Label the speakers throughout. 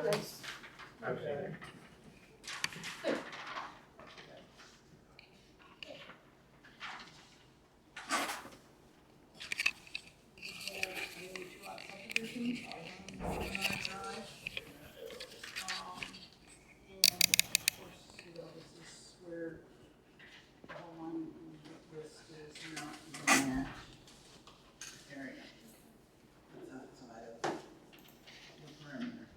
Speaker 1: nice.
Speaker 2: I've seen it.
Speaker 3: Minard Drive. And of course, you know, this is where the whole line list is not in that area. It's outside of the perimeter.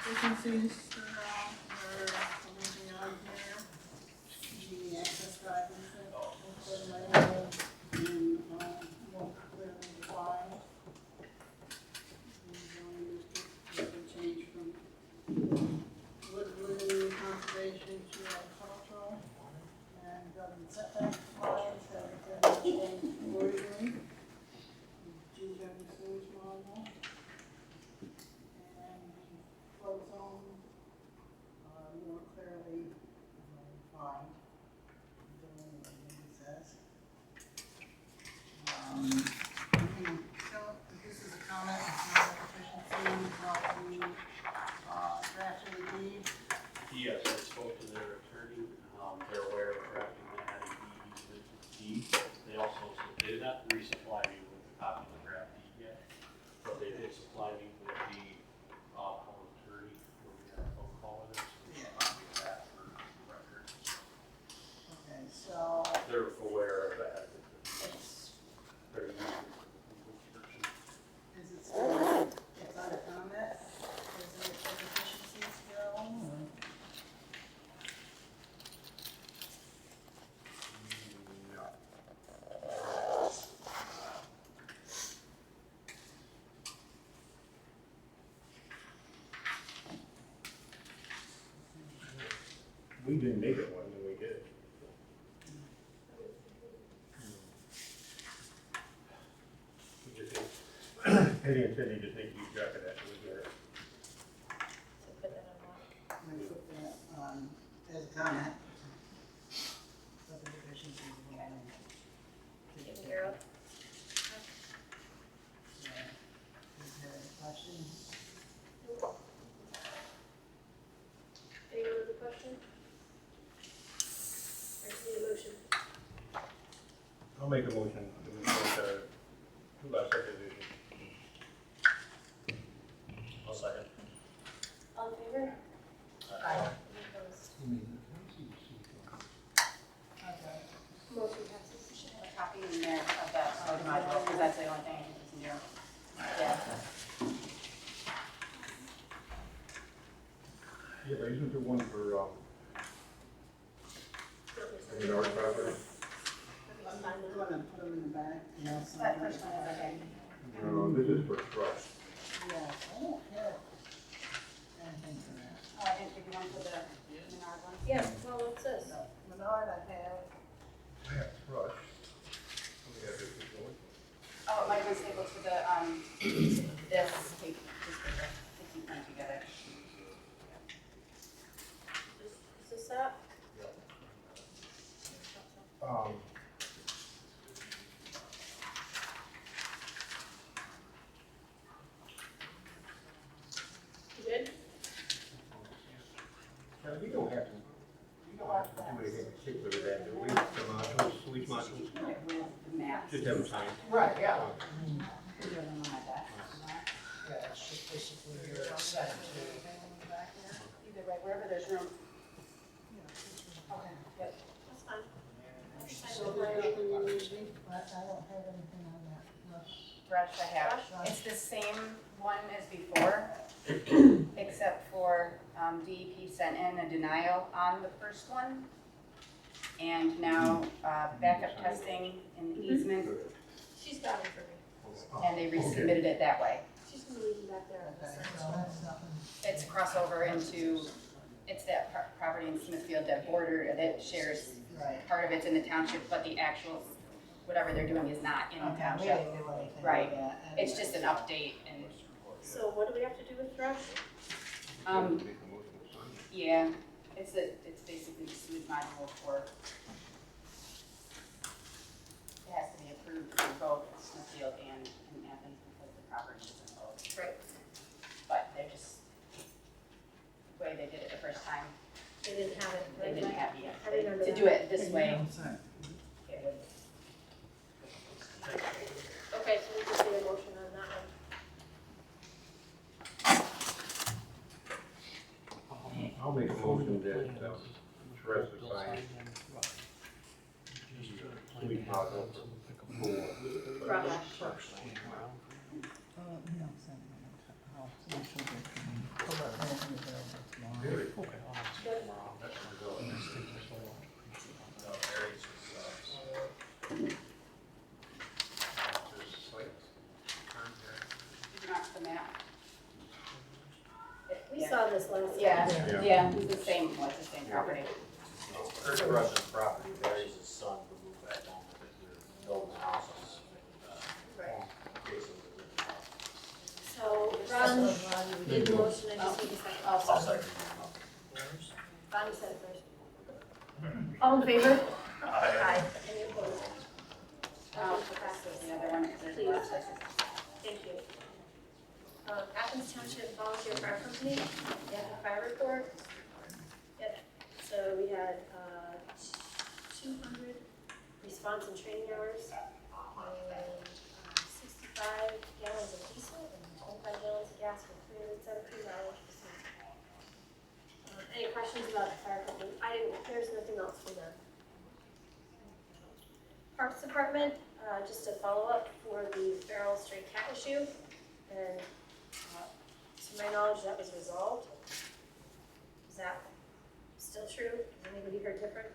Speaker 3: The efficiencies are looking on here. The access drive input, and more clearly defined. The zoning district will change from woodland conservation to agricultural, and government setback lines have been avoiding. Two-zone sewage model, and the flow zone more clearly defined. So this is a comment, it's not an efficiency, not the draft of the deed.
Speaker 4: Yes, I spoke to their attorney. They're aware of drafting that deed. They also, they did not resupply me with a copy of the draft deed yet, but they did supply me with the attorney, where we had a phone call with her, so we have a copy of that for the record.
Speaker 3: Okay, so
Speaker 4: They're aware of that.
Speaker 3: it's,
Speaker 4: Very easy description.
Speaker 3: is it still, it's on a comment, is it efficiency still, or?
Speaker 2: We didn't make it one, and we did. We just think, Penny and Cindy just need to keep track of that, we get it.
Speaker 1: So put that on lock.
Speaker 3: I'm gonna put that on as a comment. So the efficiency is one.
Speaker 1: Taken care of.
Speaker 3: Is there any questions?
Speaker 1: Any other question? I see a motion.
Speaker 2: I'll make a motion to move forward to last subdivision.
Speaker 4: I'll second.
Speaker 1: All in favor?
Speaker 3: Aye.
Speaker 1: Any opposed?
Speaker 3: Okay.
Speaker 1: Motion passes.
Speaker 5: Should have a copy in there of that module, because that's the only thing I think is new. Yeah.
Speaker 2: Yeah, but isn't there one for, Minard property?
Speaker 3: I'm gonna put them in the back.
Speaker 5: That first one is okay.
Speaker 2: No, this is for Thrush.
Speaker 3: Yes, I don't have anything for that.
Speaker 5: Oh, I didn't think you wanted the Minard one.
Speaker 1: Yeah, well, what's this?
Speaker 3: No, Minard I have.
Speaker 2: I have Thrush. We have this one.
Speaker 5: Oh, it might have been stapled to the, this tape, this paper, to keep them together.
Speaker 1: Is this that? You good?
Speaker 2: Now, we don't have to do anything particular with that, do we? The modules, sewage modules,
Speaker 5: With the maps.
Speaker 2: just have them signed.
Speaker 3: Right, yeah.
Speaker 5: Put it on my desk.
Speaker 3: Yeah, it's just basically your set to.
Speaker 5: Either way, wherever there's room. Okay, good.
Speaker 1: That's fine.
Speaker 3: So there's nothing you need, I don't have anything on that.
Speaker 5: Thrush I have.
Speaker 3: Thrush.
Speaker 5: It's the same one as before, except for DEP sent in a denial on the first one. And now backup testing and easement,
Speaker 1: She's got it for me.
Speaker 5: and they resubmitted it that way.
Speaker 1: She's gonna leave them back there.
Speaker 3: Okay, so that's nothing.
Speaker 5: It's crossover into, it's that property in Smithfield, that border that shares,
Speaker 3: Right.
Speaker 5: part of it's in the township, but the actual, whatever they're doing is not in the
Speaker 3: Okay, we
Speaker 5: township.
Speaker 3: didn't do anything
Speaker 5: Right.
Speaker 3: with that.
Speaker 5: It's just an update and,
Speaker 1: So what do we have to do with Thrush?
Speaker 5: yeah, it's basically the sewage module for, it has to be approved for both Smithfield and Athens because the property is in both.
Speaker 1: Right.
Speaker 5: But they're just, the way they did it the first time,
Speaker 1: They didn't have it.
Speaker 5: they didn't have it.
Speaker 1: I remember
Speaker 5: To
Speaker 1: that.
Speaker 5: do it this way, it would.
Speaker 1: Okay, so we just need a motion on that one.
Speaker 2: I'll make a motion that, Thrush assign sweet model for
Speaker 1: Thrush.
Speaker 2: Really?
Speaker 1: Good.
Speaker 5: Not the map.
Speaker 1: We saw this last time.
Speaker 5: Yeah, yeah, it's the same, well, it's the same property.
Speaker 4: Kurt Rush's property, Barry's his son to move back home because they're building a house on
Speaker 1: Right.
Speaker 4: Jason was in the house.
Speaker 1: So, Ron, you did the motion, I just need a second.
Speaker 5: Oh,
Speaker 4: I'll
Speaker 5: sorry.
Speaker 4: second.
Speaker 1: Bonnie said it first. All in favor? Aye. Any opposed?
Speaker 5: The other one, there's a lot of places.
Speaker 1: Thank you. Athens Township Volunteer Fire Company, they have a fire report. Yep, so we had, 200 response and training hours, and 65 gallons of diesel, and 25 gallons of gas for 317 hours. Any questions about the fire company? There's nothing else from them. Parks Department, just a follow-up for the feral stray cat issue, and to my knowledge, that was resolved. Is that still true? Has anybody heard different?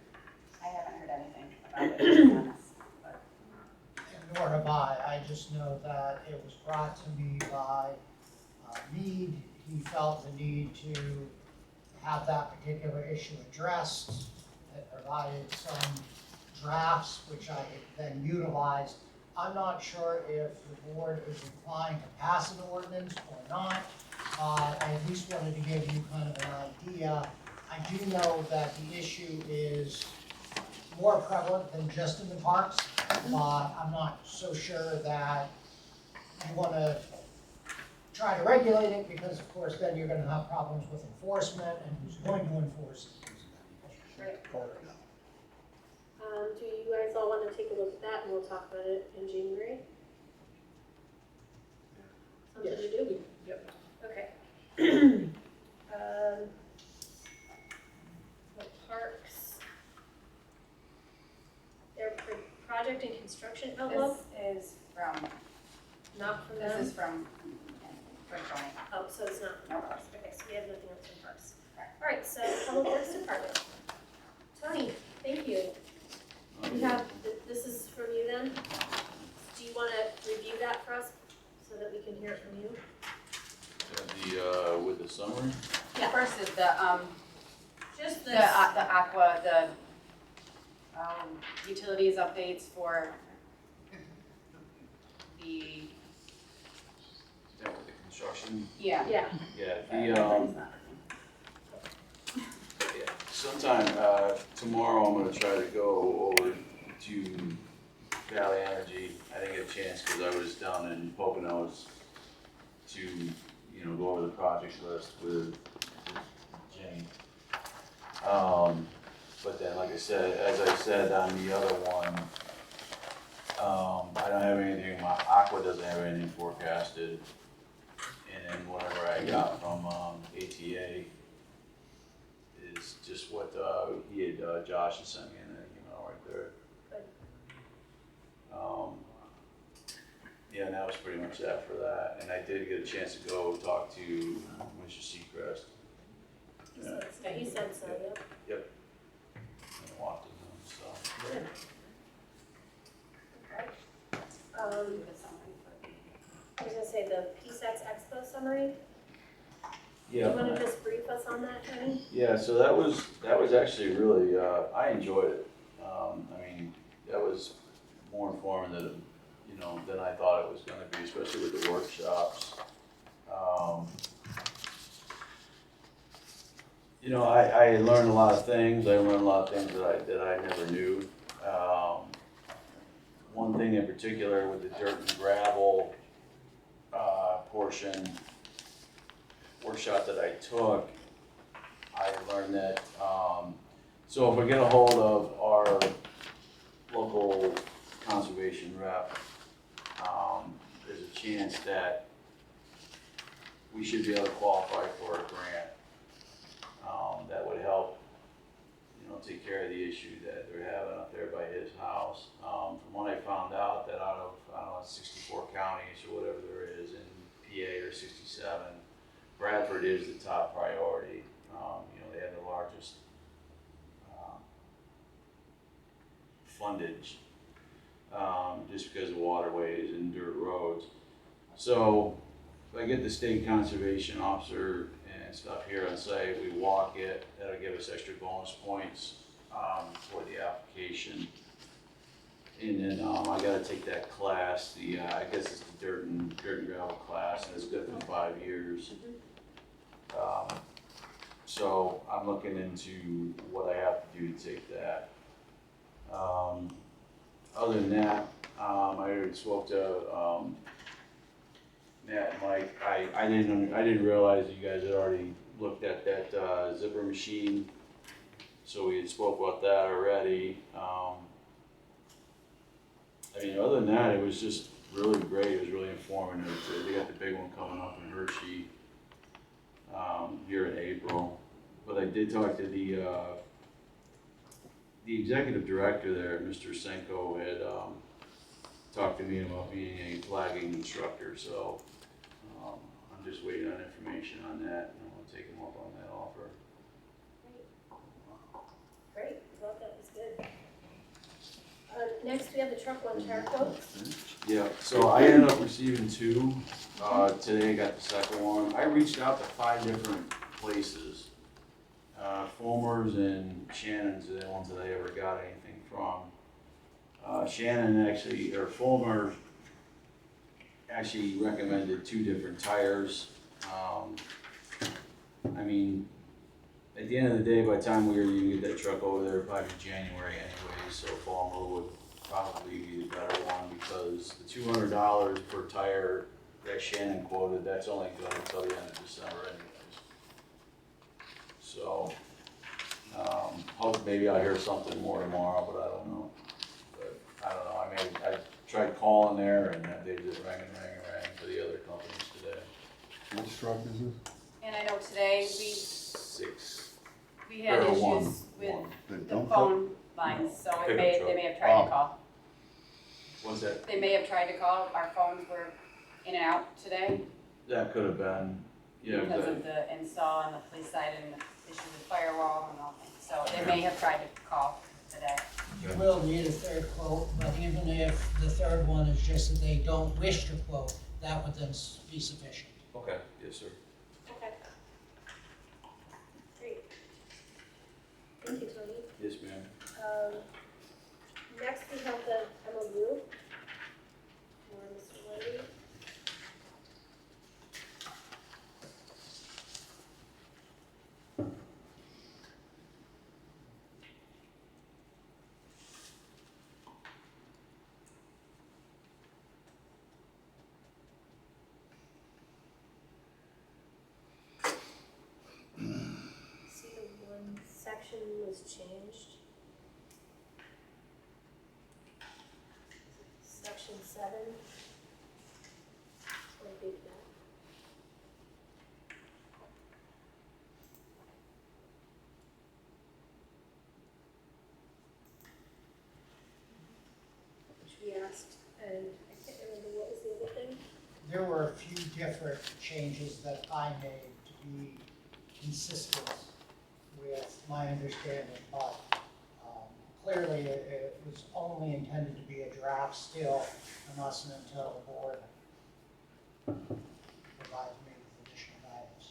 Speaker 5: I haven't heard anything about it, to be honest, but.
Speaker 6: Nor have I. I just know that it was brought to me by Mead. He felt the need to have that particular issue addressed. It provided some drafts, which I then utilized. I'm not sure if the board is inclined to pass an ordinance or not. I at least wanted to give you kind of an idea. I do know that the issue is more prevalent than just in the parks, but I'm not so sure that you want to try to regulate it, because of course then you're going to have problems with enforcement and who's going to enforce it.
Speaker 1: Right. Do you guys all want to take a look at that, and we'll talk about it in January? Something to do?
Speaker 6: Yep.
Speaker 1: Okay. The parks, their project and construction outlook,
Speaker 5: This is from,
Speaker 1: not from them?
Speaker 5: this is from Tony.
Speaker 1: Oh, so it's not from
Speaker 5: No.
Speaker 1: parks, okay, so we have nothing else from parks. All right, so Public Works Department. Tony, thank you. We have, this is from you then? Do you want to review that for us, so that we can hear it from you?
Speaker 7: With the summary?
Speaker 5: Yeah, first is the,
Speaker 1: Just
Speaker 5: the
Speaker 1: this.
Speaker 5: Aqua, the, utilities updates for the,
Speaker 7: Yeah, with the construction.
Speaker 5: yeah.
Speaker 1: Yeah,
Speaker 7: Yeah, sometime, tomorrow I'm gonna try to go over to Valley Energy. I didn't get a chance because I was down in Poconos to, go over the project list with Jenny. But then, like I said, as I said on the other one, I don't have anything, my Aqua doesn't have anything forecasted. And then whatever I got from, ATA is just what, Josh had sent me in an email right there.
Speaker 1: Good.
Speaker 7: Yeah, and that was pretty much that for that, and I did get a chance to go talk to Mr. Seacrest.
Speaker 1: he said so, yeah.
Speaker 7: And walked with him, so.
Speaker 1: Good. Okay. I was gonna say the PSATS Expo summary. Do you wanna just brief us on that, Tony?
Speaker 7: Yeah, so that was actually really, I enjoyed it. That was more informative, than I thought it was gonna be, especially with the workshops. I learned a lot of things. I learned a lot of things that I never knew. one thing in particular with the dirt and gravel, portion, workshop that I took, I learned that, so if we get a hold of our local conservation rep, there's a chance that we should be able to qualify for a grant, that would help, take care of the issue that they're having up there by his house. From what I found out, that out of, I don't know, 64 counties or whatever there is in PA or 67, Bradford is the top priority. They have the largest fundage, just because of waterways and dirt roads. So if I get the state conservation officer and stuff here on site, we walk it, that'll give us extra bonus points for the application. And then I gotta take that class, I guess it's the dirt and gravel class, and it's good for 5 years. So I'm looking into what I have to do to take that. Other than that, I already spoke to Matt and Mike. I didn't realize that you guys had already looked at that zipper machine, so we had spoke about that already. Other than that, it was just really great. It was really informative. They got the big one coming up in Hershey here in April. But I did talk to the executive director there, Mr. Senko, had talked to me about being a flagging instructor. So I'm just waiting on information on that, and I'm going to take him up on that offer.
Speaker 1: Great, thought that was good. Next, we have the truck one tire quotes.
Speaker 7: Yeah, so I ended up receiving 2. Today I got the second one. I reached out to 5 different places. Fulmer's and Shannon's are the ones that I ever got anything from. Fulmer actually recommended 2 different tires. At the end of the day, by the time we were going to get that truck over there, it'd probably be January anyway, so Fulmer would probably be the better one, because the $200 per tire that Shannon quoted, that's only good until the end of December anyways. So, hope maybe I'll hear something more tomorrow, but I don't know. I tried calling there, and they just rang for the other companies today.
Speaker 8: Which truck is this?
Speaker 5: And I know today
Speaker 7: 6.
Speaker 5: we had
Speaker 7: Or
Speaker 5: issues
Speaker 7: one.
Speaker 5: with
Speaker 8: The
Speaker 5: the
Speaker 8: dump
Speaker 5: phone lines, so
Speaker 7: Pickup
Speaker 5: they
Speaker 7: truck.
Speaker 5: may have tried
Speaker 8: Oh.
Speaker 5: to call.
Speaker 7: What's that?
Speaker 5: They may have tried to call, our phones were in and out today
Speaker 7: That could have been,
Speaker 5: because of the install on the police side and the issue with firewall and all things. So they may have tried to call today.
Speaker 6: You will need a third quote, but even if the third one is just that they don't wish to quote, that would then be sufficient.
Speaker 7: Okay, yes, sir.
Speaker 1: Okay. Great. Thank you, Tony.
Speaker 7: Yes, ma'am.
Speaker 1: Next, we have the MOU for Mr. Lundy. See, the one section was changed. Section 7. What did that? Which we asked, and I can't remember what was the other thing.
Speaker 6: There were a few different changes that I made to be consistent with my understanding, but clearly it was only intended to be a draft still, unless and until the board provides me with additional guidance.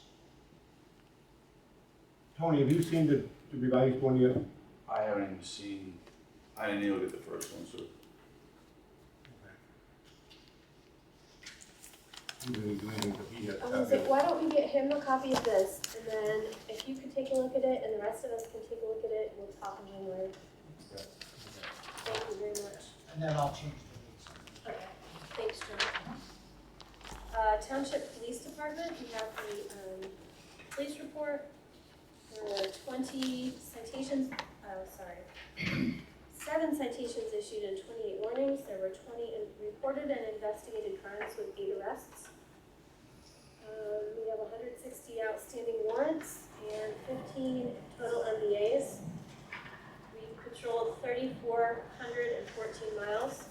Speaker 8: Tony, have you seen the revised one yet?
Speaker 7: I haven't even seen, I didn't even look at the first one, so.
Speaker 1: Why don't we get him a copy of this, and then if you could take a look at it, and the rest of us can take a look at it, we'll talk in January. Thank you very much.
Speaker 6: And then I'll change the
Speaker 1: Township Police Department, we have the, police report. There were 20 citations, 7 citations issued and 28 warnings. There were 20 reported and investigated crimes with 8 arrests. We have 160 outstanding warrants and 15 total MBAs. We patrolled 3,414 miles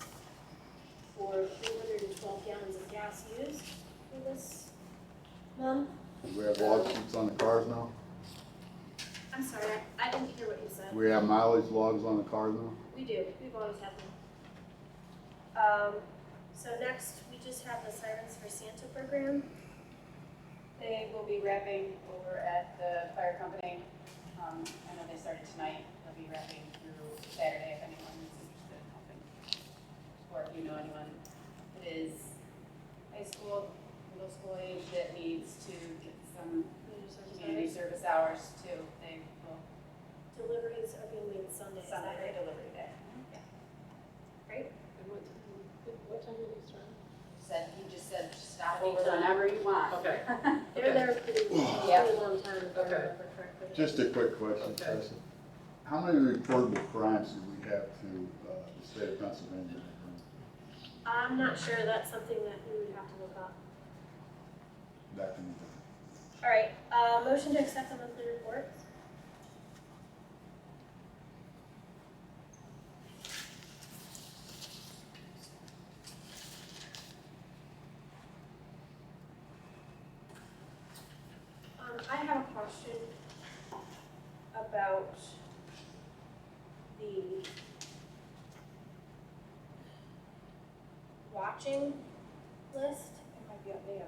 Speaker 1: for 312 gallons of gas used for this month.
Speaker 9: We have lawsuits on the cars now?
Speaker 1: I'm sorry, I didn't hear what you said.
Speaker 9: We have mileage logs on the cars now?
Speaker 1: We do, we've always had them. So next, we just have the Sirens for Santa program.
Speaker 5: They will be wrapping over at the fire company. I know they started tonight. They'll be wrapping through Saturday if anyone is interested in helping. Or if you know anyone that is high school, middle school age that needs to get some community service hours too. They will.
Speaker 1: Deliveries are being made Sunday.
Speaker 5: Sunday delivery day.
Speaker 1: Great.
Speaker 10: What time do they start?
Speaker 5: He just said, stop over whenever you want.
Speaker 10: Okay.
Speaker 1: They're there pretty long time, if I
Speaker 10: Okay.
Speaker 1: remember correctly.
Speaker 9: Just a quick question,
Speaker 10: Okay.
Speaker 9: Tyson. How many reportable crimes do we have to the state of Pennsylvania?
Speaker 1: I'm not sure, that's something that we would have to look up.
Speaker 9: That can be done.
Speaker 1: All right, motion to accept the monthly reports. I have a question about the watching list.
Speaker 5: It might be up there.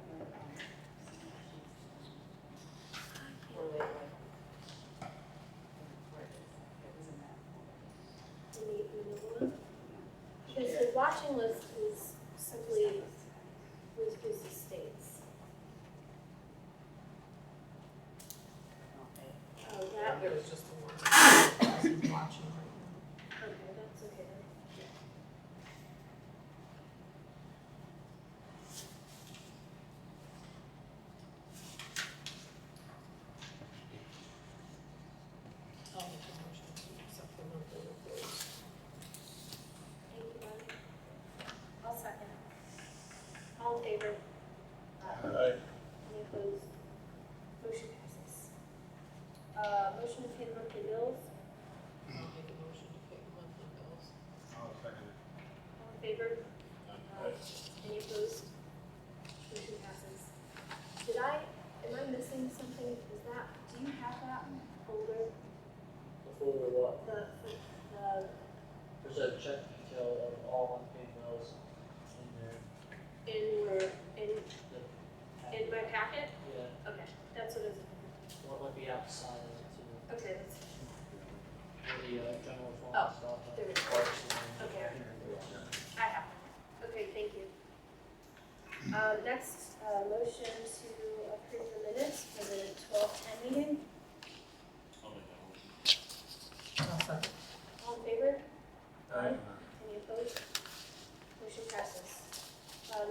Speaker 1: Because the watching list is simply, was the states. Oh, that,
Speaker 10: It was just the one. Watching.
Speaker 1: okay, that's okay then.
Speaker 10: I'll make a motion to accept the monthly reports.
Speaker 1: Thank you, Bonnie. I'll second. All in favor? Any opposed? Motion passes. Motion to pay the monthly bills.
Speaker 10: I'll make a motion to pay the monthly bills.
Speaker 2: I'll second it.
Speaker 1: All in favor? Any opposed? Motion passes. Am I missing something? Do you have that folder?
Speaker 11: Folder what?
Speaker 1: The
Speaker 11: There's a check detail of all unpaid bills in there.
Speaker 1: in my packet?
Speaker 11: Yeah,
Speaker 1: Okay, that's what it is.
Speaker 11: what might be outside of it too.
Speaker 1: Okay, that's,
Speaker 11: For the general fund
Speaker 1: Oh,
Speaker 11: stuff.
Speaker 1: there we go.
Speaker 11: Parks and-
Speaker 1: Okay. I have it. Okay, thank you. Next, motion to approve the minutes for the 12/10 meeting.
Speaker 10: I'll second.
Speaker 1: All in favor? Any opposed? Motion passes.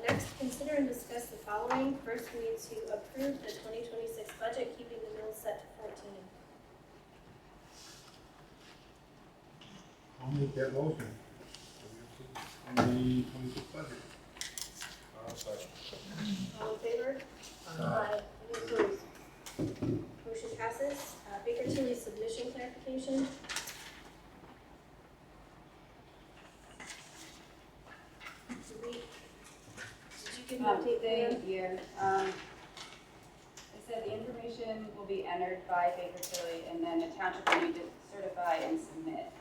Speaker 1: Next, consider and discuss the following. First, we need to approve the 2026 budget, keeping the mills set to 14.
Speaker 8: I'll make that motion. On the 26th budget.
Speaker 2: I'll second.
Speaker 1: All in favor? Aye. Any opposed? Motion passes. Baker Tilly submission clarification. Did you give an update there?
Speaker 5: They said the information will be entered by Baker Tilly and then the township will need to certify and submit.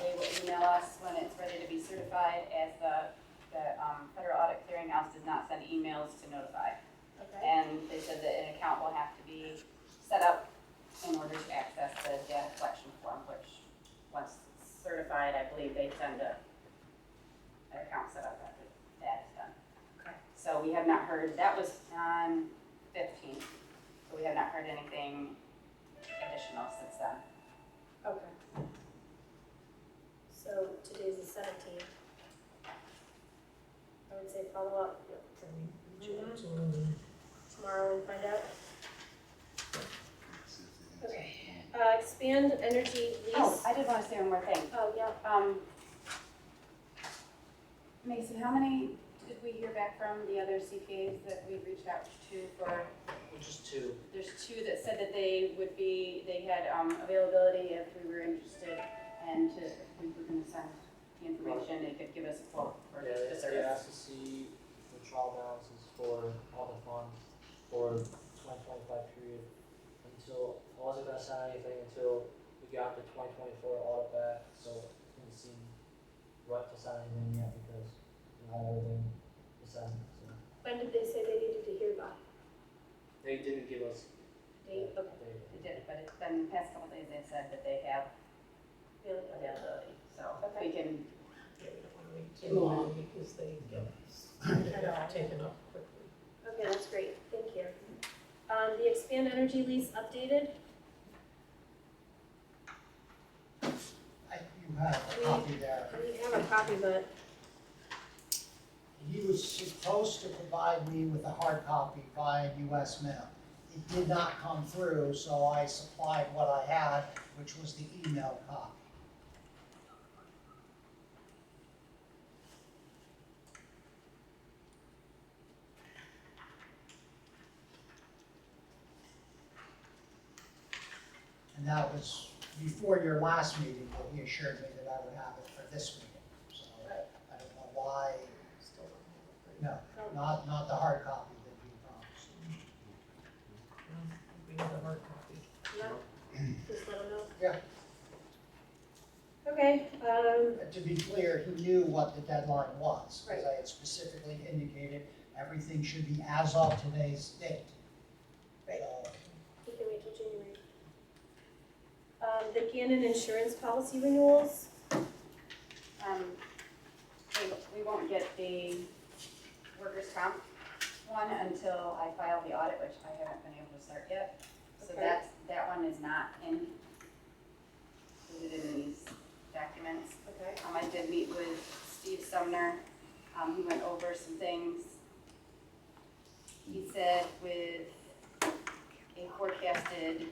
Speaker 5: They will email us when it's ready to be certified, as the Federal Audit Clearinghouse does not send emails to notify.
Speaker 1: Okay.
Speaker 5: And they said that an account will have to be set up in order to access the data collection form, which, once it's certified, I believe they send an account set up after that is done.
Speaker 1: Okay.
Speaker 5: So we have not heard, that was on 15th, so we have not heard anything additional since then.
Speaker 1: Okay. So today's the 17th. I would say follow up.
Speaker 10: Can we reach
Speaker 1: expand energy lease.
Speaker 5: Oh, I did wanna say one more thing.
Speaker 1: Oh, yeah.
Speaker 5: Mason, how many did we hear back from the other CPAs that we reached out to for?
Speaker 11: Just two.
Speaker 5: There's two that said that they had availability if we were interested, and if we were gonna send the information, they could give us a quote for
Speaker 11: Yeah,
Speaker 5: the
Speaker 11: they
Speaker 5: service.
Speaker 11: asked to see the trial balances for all the funds for 2025 period until, I wasn't gonna sign anything until we got the 2024 audit back, so it didn't seem right to sign anything yet because we had everything to sign, so.
Speaker 1: When did they say they needed to hear by?
Speaker 11: They didn't give us
Speaker 1: Date,
Speaker 11: a
Speaker 1: okay.
Speaker 11: date.
Speaker 5: They did, but it's been the past couple days, they said that they have availability, so we can,
Speaker 10: Yeah, we don't wanna wait too long because they get taken up quickly.
Speaker 1: Okay, that's great, thank you. The expand energy lease updated,
Speaker 6: You have a copy there.
Speaker 1: we have a copy, but
Speaker 6: He was supposed to provide me with a hard copy via US mail. It did not come through, so I supplied what I had, which was the email copy. And that was before your last meeting, that he assured me that I would have it for this meeting. So I don't know why,
Speaker 10: Still don't have it.
Speaker 6: no, not the hard copy that you promised.
Speaker 10: We need a hard copy.
Speaker 1: yeah, just let them know.
Speaker 6: Yeah.
Speaker 1: Okay,
Speaker 6: To be clear, he knew what the deadline was, because I had specifically indicated everything should be as of today's date.
Speaker 1: Right.
Speaker 6: So,
Speaker 1: we can wait till January. The Gannon insurance policy renewals,
Speaker 5: we won't get the workers' comp one until I file the audit, which I haven't been able to start yet. So
Speaker 1: Okay.
Speaker 5: that one is not included in these documents.
Speaker 1: okay,
Speaker 5: I did meet with Steve Sumner, he went over some things. He said with a forecasted, he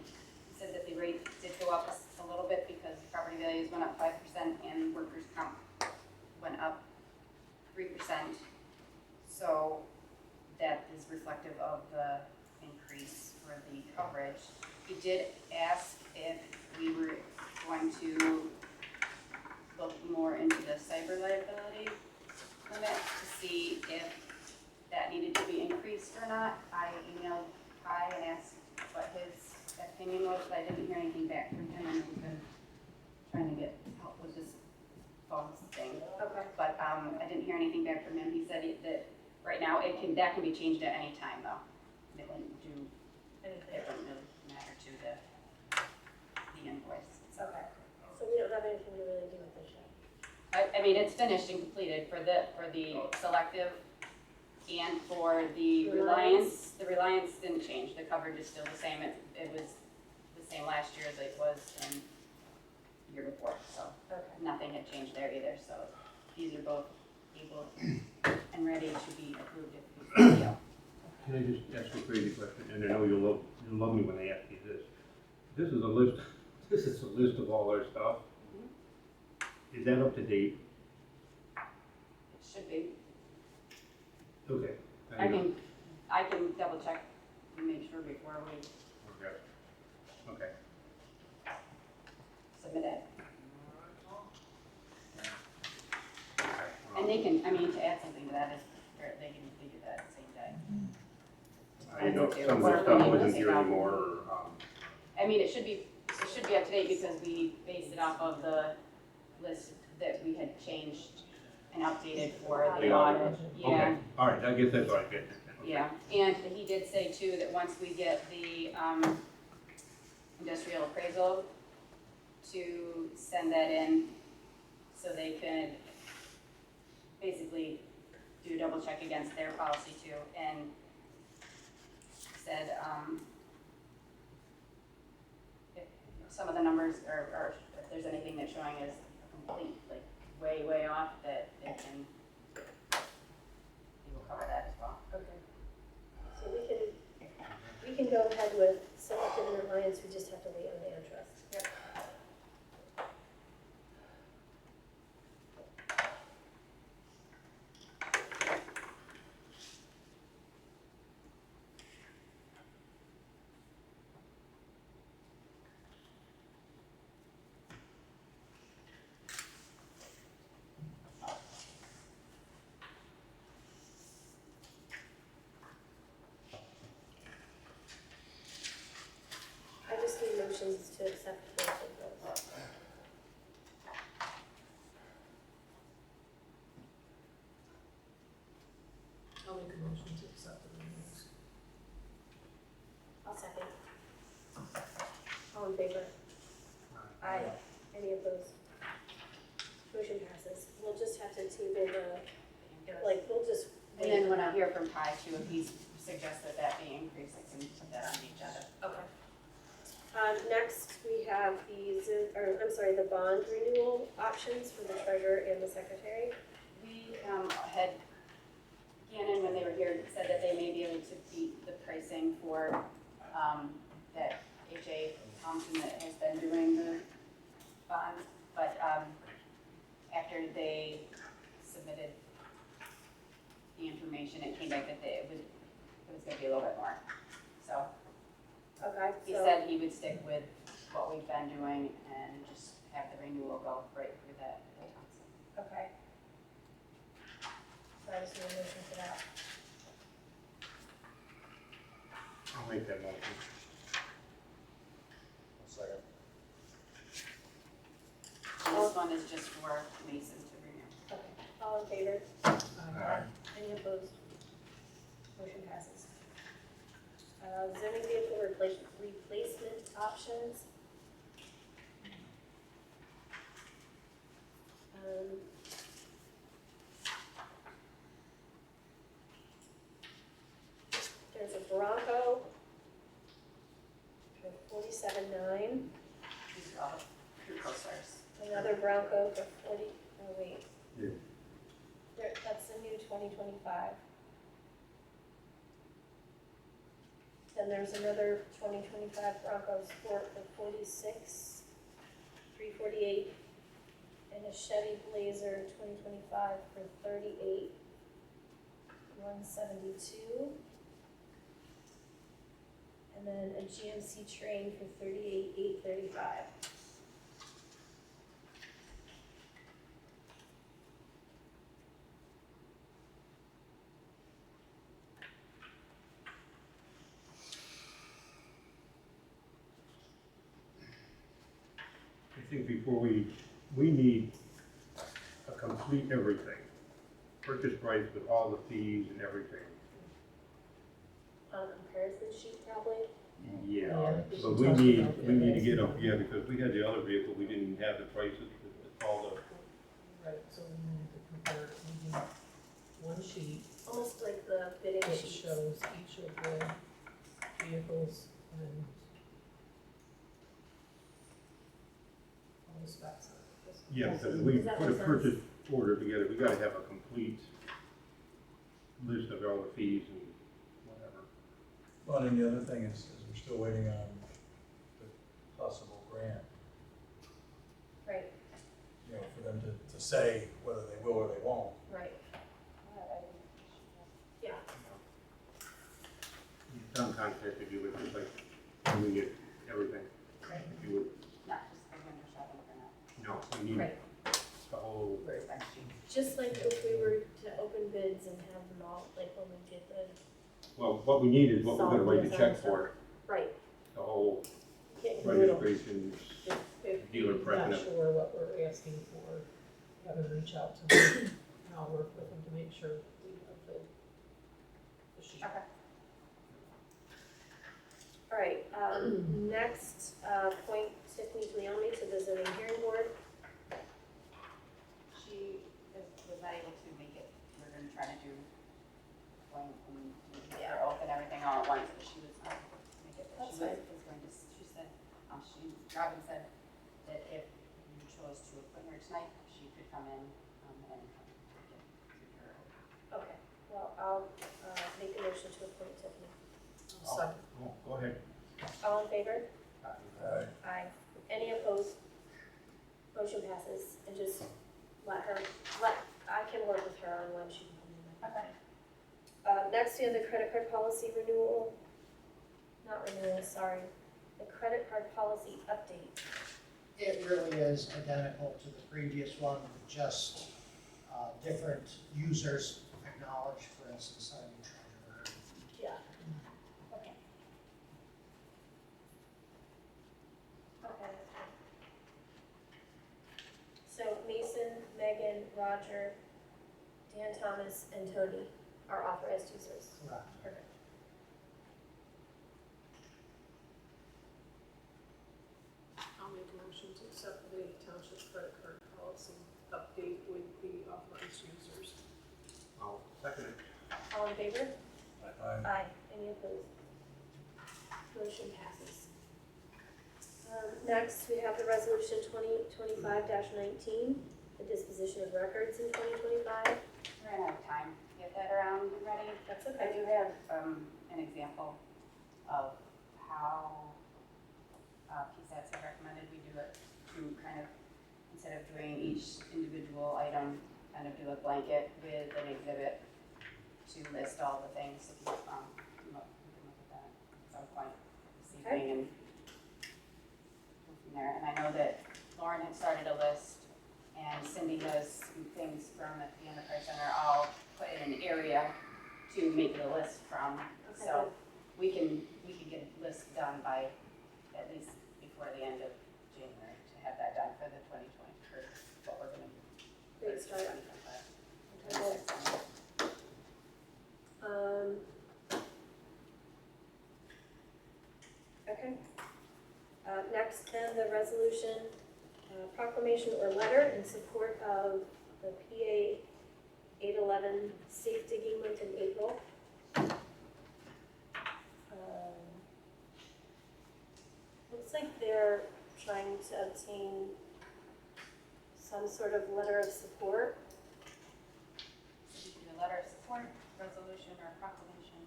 Speaker 5: said that the rate did go up a little bit because property values went up 5% and workers' comp went up 3%. So that is reflective of the increase for the coverage. He did ask if we were going to look more into the cyber liability limit to see if that needed to be increased or not. I emailed Kai and asked what his opinion was, but I didn't hear anything back from him, and we've been trying to get help with this phone thing.
Speaker 1: okay,
Speaker 5: But I didn't hear anything back from him. He said that right now that can be changed at any time though. It wouldn't do,
Speaker 1: anything,
Speaker 5: it wouldn't really matter to the invoice.
Speaker 1: okay. So we don't have anything to really do with this yet.
Speaker 5: I mean, it's finished and completed for the selective and for the Reliance. The Reliance didn't change, the coverage is still the same, it was the same last year as it was in the year before, so
Speaker 1: Okay.
Speaker 5: nothing had changed there either, so these are both able and ready to be approved if we feel.
Speaker 8: Can I just ask a crazy question, and I know you'll love me when I ask you this. This is a list of all our stuff. Is that up to date?
Speaker 5: It should be.
Speaker 8: Okay.
Speaker 5: I can double check and make sure before we
Speaker 8: Okay. Okay.
Speaker 5: submit it. And they can, I mean, to add something to that is, they can figure that at the same day.
Speaker 8: I didn't know if some of the stuff wasn't here anymore, or,
Speaker 5: I mean, it should be up to date because we based it off of the list that we had changed and updated for the
Speaker 8: The audit.
Speaker 5: audit. Yeah,
Speaker 8: okay, all right, I guess that's all I get. Okay.
Speaker 5: yeah, and he did say too that once we get the, industrial appraisal, to send that in so they could basically do a double check against their policy too, and said, if some of the numbers or if there's anything that's showing as a complete, like, way off, that it can, he will cover that as well.
Speaker 1: Okay. So we can go ahead with Selective and Reliance, we just have to wait on the AmTrust.
Speaker 5: Yep.
Speaker 1: options is to accept both of those.
Speaker 10: I'll make a motion to accept the renewals.
Speaker 1: I'll second. All in favor? Aye. Any opposed? Motion passes. We'll just have to table we'll just
Speaker 5: And
Speaker 1: wait.
Speaker 5: then when I hear from Ty too, if he's suggested that be increased, I can put that on the agenda.
Speaker 1: Okay. Next, we have the bond renewal options for the treasurer and the secretary.
Speaker 5: We had, Gannon, when they were here, said that they may be able to beat the pricing for that H.A. Thompson that has been doing the bonds, but after they submitted the information, it came back that it was gonna be a little bit more. So
Speaker 1: Okay,
Speaker 5: he
Speaker 1: so,
Speaker 5: said he would stick with what we've been doing and just have the renewal go right through that Thompson.
Speaker 1: okay. So I just need a motion for that.
Speaker 8: I'll make that motion.
Speaker 9: Second.
Speaker 5: And this one is just for leases to renew.
Speaker 1: Okay, all in favor?
Speaker 10: Aye.
Speaker 1: Any opposed? Motion passes. Zoning vehicle replacement options. There's a Bronco for $47,900.
Speaker 5: These are all the crew co-stars.
Speaker 1: Another Bronco for 40, oh wait.
Speaker 8: Yeah.
Speaker 1: That's the new 2025. Then there's another 2025 Bronco Sport for $46,348, and a Chevy Blazer 2025 for $38,172, and then a GMC Train for $38,835.
Speaker 8: I think before we need a complete everything, purchase price with all the fees and everything.
Speaker 1: On a comparison sheet, probably.
Speaker 8: Yeah,
Speaker 10: Yeah,
Speaker 8: but
Speaker 10: we
Speaker 8: we
Speaker 10: should
Speaker 8: need,
Speaker 10: talk about
Speaker 8: we need to
Speaker 10: that.
Speaker 8: get them, yeah, because we had the other vehicle, we didn't have the prices, with all the,
Speaker 10: Right, so we need to compare, we need one sheet
Speaker 1: Almost like the bidding
Speaker 10: that
Speaker 1: sheets.
Speaker 10: shows each of the vehicles and all the specs on it.
Speaker 8: yeah, because we
Speaker 1: Does that
Speaker 8: put a
Speaker 1: make sense?
Speaker 8: purchase order together, we gotta have a complete list of all the fees and whatever.
Speaker 12: Well, and the other thing is we're still waiting on the possible grant,
Speaker 1: Right,
Speaker 12: you know, for them to say whether they will or they won't.
Speaker 1: right. Yeah,
Speaker 8: Tom contacted you with just like, when we get everything, if you would,
Speaker 5: Not just the window shopping for now.
Speaker 8: no, we need
Speaker 1: right.
Speaker 8: the whole,
Speaker 5: Spec sheet.
Speaker 1: Just like if we were to open bids and have them all, like when we did the,
Speaker 8: well, what we need is what we're gonna write the check
Speaker 1: Solid
Speaker 8: for,
Speaker 1: right.
Speaker 8: the whole
Speaker 10: Can't do it all.
Speaker 8: registration,
Speaker 10: If
Speaker 8: dealer
Speaker 10: you're
Speaker 8: prepping
Speaker 10: not
Speaker 8: it.
Speaker 10: sure what we're asking for, have them reach out to me, and I'll work with them to make sure we have the sheet.
Speaker 5: Okay.
Speaker 1: All right, next, point Tiffany Leone to the zoning hearing board.
Speaker 5: She was not able to make it. We're gonna try to do going and her oath and everything all at once, but she was not able to make it. But
Speaker 1: That's
Speaker 5: she was going to, she said, Robin said that if you chose to appoint her tonight, she could come in, and get her oath.
Speaker 1: Okay, well, I'll, make a motion to appoint Tiffany.
Speaker 10: Second.
Speaker 8: oh, go ahead.
Speaker 1: All in favor?
Speaker 12: Aye.
Speaker 1: Aye. Any opposed? Motion passes, and just I can work with her on when she can come in.
Speaker 5: Okay.
Speaker 1: Next, we have the credit card policy renewal, not renewal, sorry, the credit card policy update.
Speaker 6: It really is identical to the previous one, with just different users acknowledged, for instance, a new treasurer.
Speaker 1: Yeah. Okay. Roger, Dan Thomas, and Tony are authorized users.
Speaker 6: Correct.
Speaker 1: Perfect.
Speaker 10: I'll make a motion to accept the Township Credit Card Policy update with the authorized users.
Speaker 8: I'll second it.
Speaker 1: All in favor?
Speaker 12: Aye.
Speaker 1: Aye. Any opposed? Motion passes. Next, we have the resolution 2025-19, the disposition of records in 2025.
Speaker 5: We're gonna have time to get that around and ready.
Speaker 1: That's
Speaker 5: I
Speaker 1: okay.
Speaker 5: do have, an example of how, PSATS have recommended we do it to kind of, instead of doing each individual item, kind of do a blanket with an exhibit to list all the things if you, come up, you can look at that at some point this evening and go from there. And I know that Lauren had started a list and Cindy has some things from the Enterprise Center all put in an area to make it a list from.
Speaker 1: Okay,
Speaker 5: So we can get a list done by at least before the end of January to have that done for the 2020, for what we're gonna do.
Speaker 1: Great start.
Speaker 5: 2025.
Speaker 1: Okay. Okay. Next, then, the resolution, proclamation or letter in support of the PA 811 safe digging month in April. Looks like they're trying to obtain some sort of letter of support.
Speaker 5: So you can do a letter of support, resolution, or proclamation.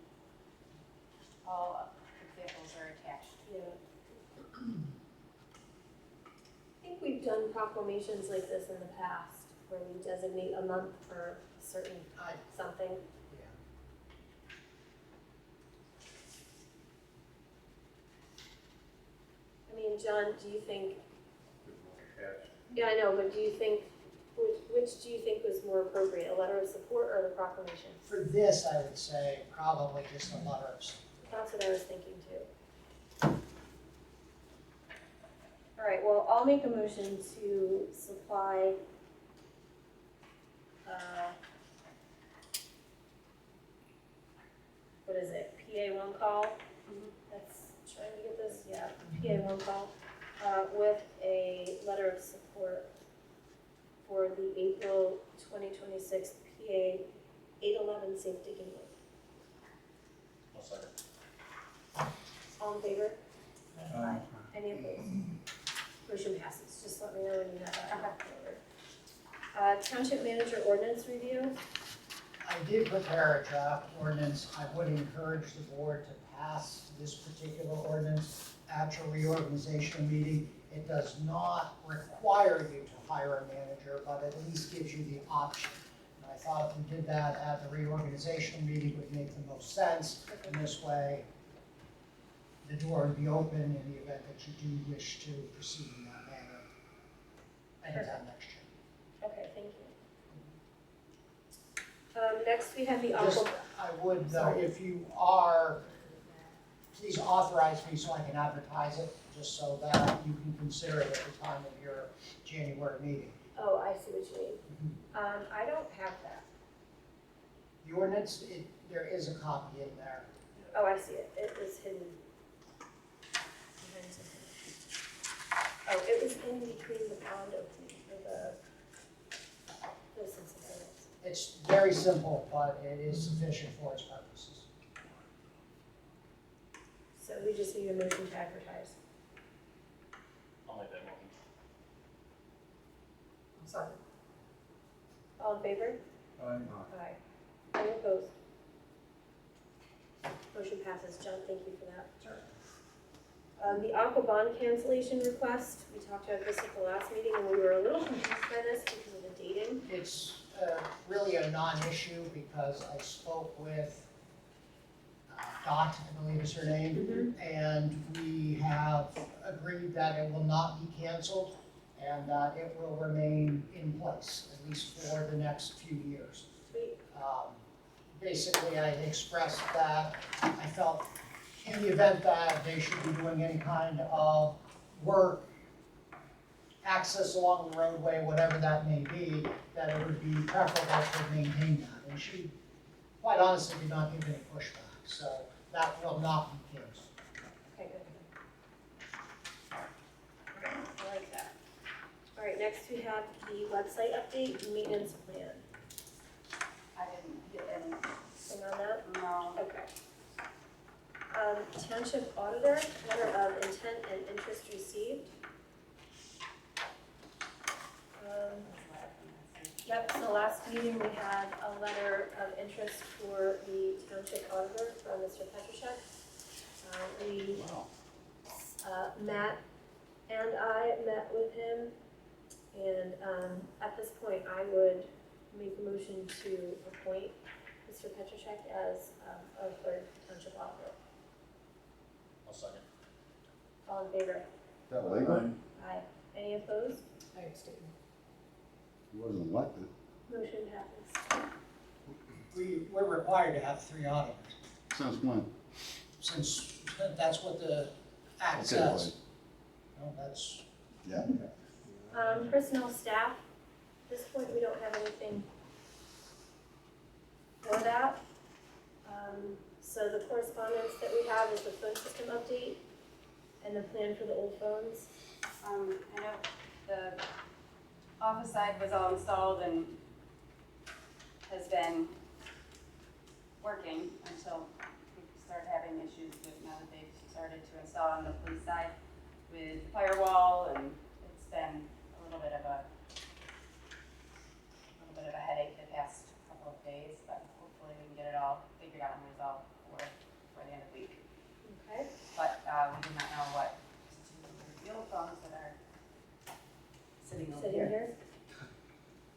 Speaker 5: All examples are attached.
Speaker 1: Yeah. I think we've done proclamations like this in the past, where we designate a month for certain something.
Speaker 6: Yeah.
Speaker 1: I mean, John, do you think, yeah, I know, but do you think, which do you think was more appropriate, a letter of support or the proclamation?
Speaker 6: For this, I would say probably just a letter of support.
Speaker 1: That's what I was thinking too. All right, well, I'll make a motion to supply, what is it, PA one call? That's trying to get this, yeah, PA one call, with a letter of support for the April 2026 PA 811 safe digging month.
Speaker 12: I'll second.
Speaker 1: All in favor?
Speaker 12: Aye.
Speaker 1: Any opposed? Motion passes. Just let me know when you have that. Township Manager Ordinance review.
Speaker 6: I did prepare a draft ordinance. I would encourage the board to pass this particular ordinance at your reorganization meeting. It does not require you to hire a manager, but at least gives you the option. And I thought if we did that at the reorganization meeting would make the most sense. In this way, the door would be open in the event that you do wish to proceed in that manner anytime next year.
Speaker 1: Okay, thank you. Next, we have the
Speaker 6: Just,
Speaker 1: Aqua.
Speaker 6: I would, though, if you are, please authorize me so I can advertise it, just so that you can consider it at the time of your January meeting.
Speaker 1: Oh, I see what you mean. I don't have that.
Speaker 6: The ordinance, there is a copy in there.
Speaker 1: Oh, I see it. It was hidden. Oh, it was in between the bond opening for the citizens agreements.
Speaker 6: It's very simple, but it is sufficient for its purposes.
Speaker 1: So we just need a motion to advertise.
Speaker 4: I'll make that motion.
Speaker 10: Sorry.
Speaker 1: All in favor?
Speaker 12: Aye.
Speaker 1: Aye. Any opposed? Motion passes. John, thank you for that.
Speaker 6: Sure.
Speaker 1: The Aqua bond cancellation request, we talked about this at the last meeting, and we were a little confused by this because of the dating.
Speaker 6: It's really a non-issue because I spoke with Dot, I believe is her name, and we have agreed that it will not be canceled and that it will remain in place, at least for the next few years.
Speaker 1: Sweet.
Speaker 6: Basically, I expressed that I felt in the event that they should be doing any kind of work access along the roadway, whatever that may be, that it would be preferable to maintain that. And she, quite honestly, did not give any pushback, so that will not be the case.
Speaker 1: Okay, good. I like that. All right, next we have the website update, maintenance plan.
Speaker 5: I didn't get
Speaker 1: Anything on that?
Speaker 5: any, no.
Speaker 1: Okay. Township Auditor, letter of intent and interest received. Yep, so last meeting we had a letter of interest for the Township Auditor from Mr. Petruschak. Matt and I met with him, and at this point I would make a motion to appoint Mr. Petruschak as our third Township Auditor.
Speaker 11: I'll second.
Speaker 1: All in favor?
Speaker 9: Is that legal?
Speaker 1: Aye. Any opposed?
Speaker 10: I abstain.
Speaker 9: He wasn't elected.
Speaker 1: Motion passes.
Speaker 6: We're required to have 3 auditors,
Speaker 9: Since when?
Speaker 6: since that's what the act
Speaker 9: Okay,
Speaker 6: says. No, that's,
Speaker 9: Yeah.
Speaker 1: Personnel staff, at this point, we don't have anything for that. So the correspondence that we have is the phone system update and the plan for the old phones.
Speaker 5: I know the office side was all installed and has been working until we started having issues with, now that they've started to install on the police side with the firewall, and it's been a little bit of a headache the past couple of days, but hopefully we can get it all figured out and resolved for the end of the week.
Speaker 1: Okay.
Speaker 5: But we do not know what to do with the old phones that are sitting over
Speaker 1: Sitting here.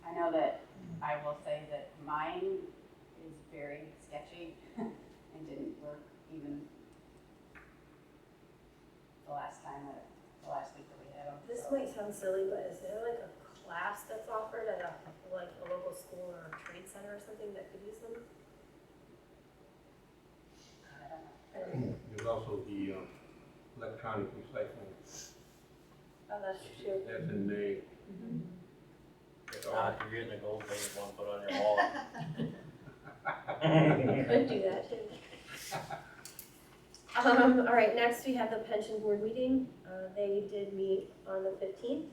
Speaker 5: I know that I will say that mine is very sketchy and didn't work even the last week that we had them.
Speaker 1: This
Speaker 5: so.
Speaker 1: might sound silly, but is there like a class that's offered at a local school or a trade center or something that could use them?
Speaker 5: I don't know.
Speaker 1: I don't know.
Speaker 8: There's also the electronic recycling,
Speaker 1: Oh, that's true.
Speaker 8: that's in May.
Speaker 11: If you're getting a gold plated one put on your wall.
Speaker 1: Could do that too. All right, next we have the pension board meeting. They did meet on the 15th.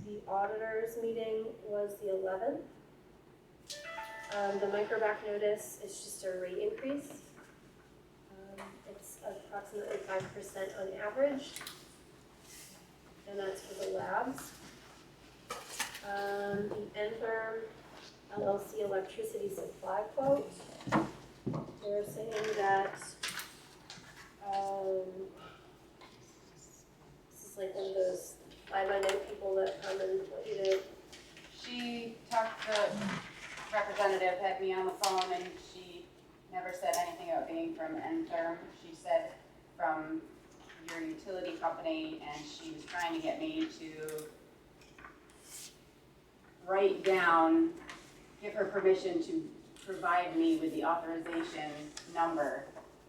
Speaker 1: The auditors meeting was the 11th. The microback notice is just a rate increase. It's approximately 5% on average. And that's for the labs. The Entherm LLC electricity supply quote. They're saying that, this is like one of those fly-by-night people that come and want you to.
Speaker 5: She talked, the representative had me on the phone and she never said anything about being from Entherm. She said from your utility company, and she was trying to get me to write down, give her permission to provide me with the authorization number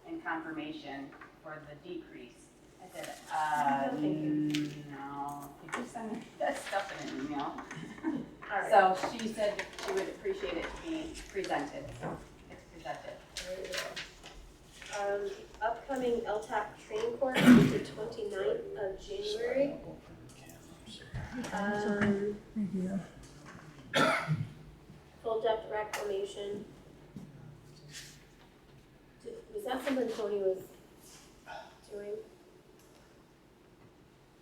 Speaker 5: and confirmation for the decrease. I said,
Speaker 1: No, thank you.
Speaker 5: no, could you send me that stuff in an email?
Speaker 1: All right.
Speaker 5: So she said she would appreciate it to be presented. It's presented.
Speaker 1: There you go. Upcoming LTAP training course is the 29th of January. Full depth reclamation. Was that something Tony was doing?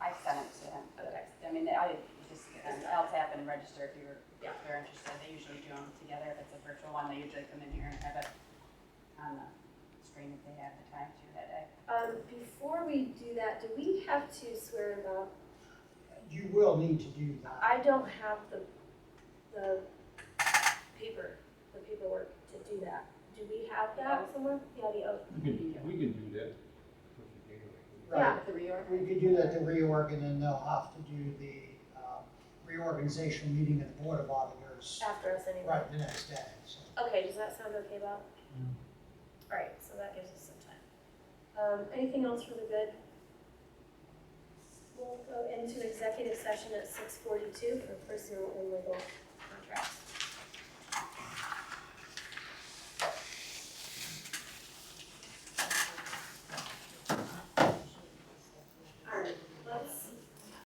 Speaker 5: I sent it to him.
Speaker 1: Okay.
Speaker 5: I mean, I just, LTAP and register if
Speaker 1: Yeah.
Speaker 5: they're interested. They usually do them together. If it's a virtual one, they usually come in here and have it on the screen if they have the time to that day.
Speaker 1: Before we do that, do we have to swear in Bob?
Speaker 6: you will need to do that.
Speaker 1: I don't have the paperwork to do that. Do we have that somewhere? Yeah, the oath.
Speaker 8: We can do that.
Speaker 1: Yeah.
Speaker 5: With the reorg.
Speaker 6: We could do that to reorg, and then they'll have to do the reorganizational meeting of the Board of Auditors
Speaker 1: After us anyway.
Speaker 6: right the next day, so.
Speaker 1: Okay, does that sound okay, Bob? All right, so that gives us some time. Anything else for the good? we'll go into executive session at 6:42 for personal and legal